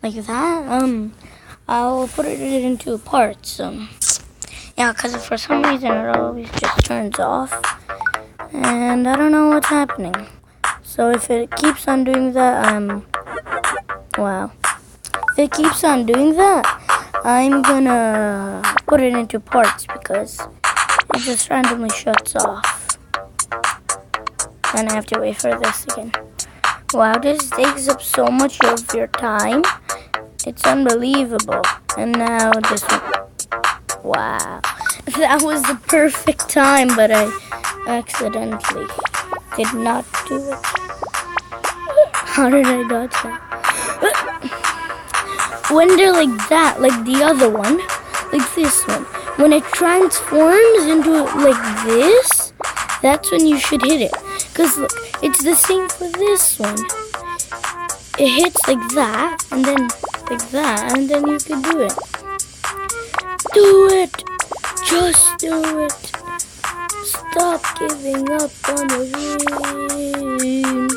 like that. I'll put it into parts. Yeah, because for some reason it always just turns off, and I don't know what's happening. So if it keeps on doing that, wow. If it keeps on doing that, I'm gonna put it into parts because it just randomly shuts off. And I have to wait for this again. Wow, this takes up so much of your time. It's unbelievable. And now this one. Wow. That was the perfect time, but I accidentally did not do it. How did I dodge that? When they're like that, like the other one, like this one, when it transforms into like this, that's when you should hit it. Because look, it's the same for this one. It hits like that, and then like that, and then you can do it. Do it! Just do it! Stop giving up on your dreams.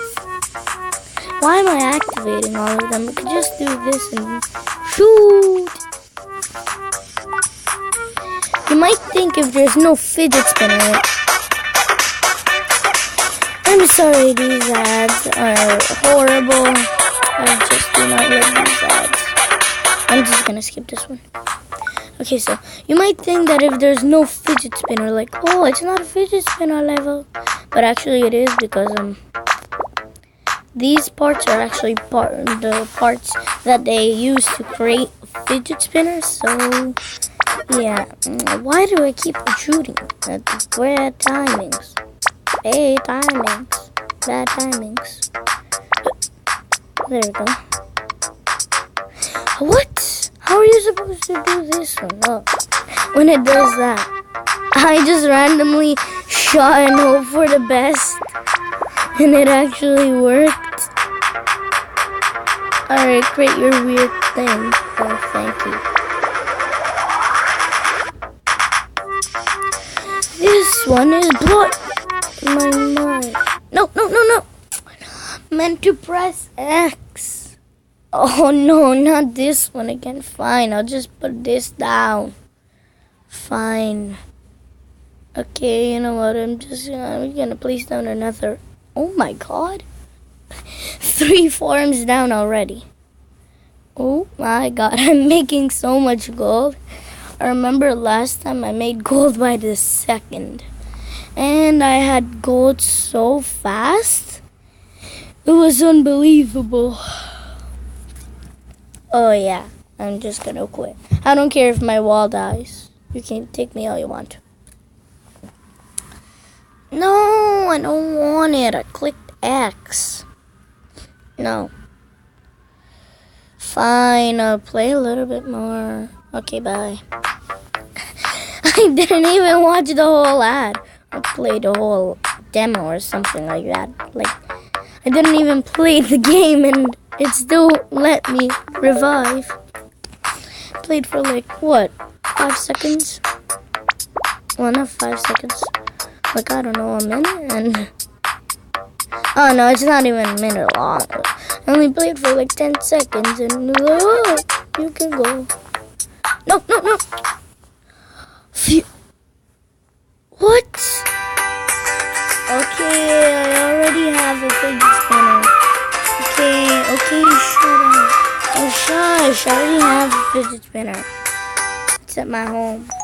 Why am I activating all of them? I could just do this and shoot! You might think if there's no fidget spinner. I'm sorry, these ads are horrible. I just do not like these ads. I'm just gonna skip this one. Okay, so you might think that if there's no fidget spinner, like, oh, it's not a fidget spinner level. But actually it is because these parts are actually the parts that they use to create fidget spinners. So yeah, why do I keep shooting at bad timings? Hey, timings, bad timings. There we go. What? How are you supposed to do this one? Oh, when it does that, I just randomly shot and hope for the best, and it actually worked. Alright, create your weird thing. Oh, thank you. This one is blocked. My mind. No. Meant to press X. Oh no, not this one again. Fine, I'll just put this down. Fine. Okay, you know what? I'm gonna place down another. Oh my god. 3 forms down already. Oh my god, I'm making so much gold. I remember last time I made gold by the second. And I had gold so fast. It was unbelievable. Oh yeah, I'm just gonna quit. I don't care if my wall dies. You can take me all you want. No, I don't want it. I clicked X. No. Fine, I'll play a little bit more. Okay, bye. I didn't even watch the whole ad. I played the whole demo or something like that. Like, I didn't even play the game and it still let me revive. Played for like, what, 5 seconds? Well, not 5 seconds. Like, I don't know, a minute? And oh no, it's not even a minute long. I only played for like 10 seconds and oh, you can go. No. Phew. What? Okay, I already have a fidget spinner. Okay, shut up. Oh, shush, I already have a fidget spinner. It's at my home.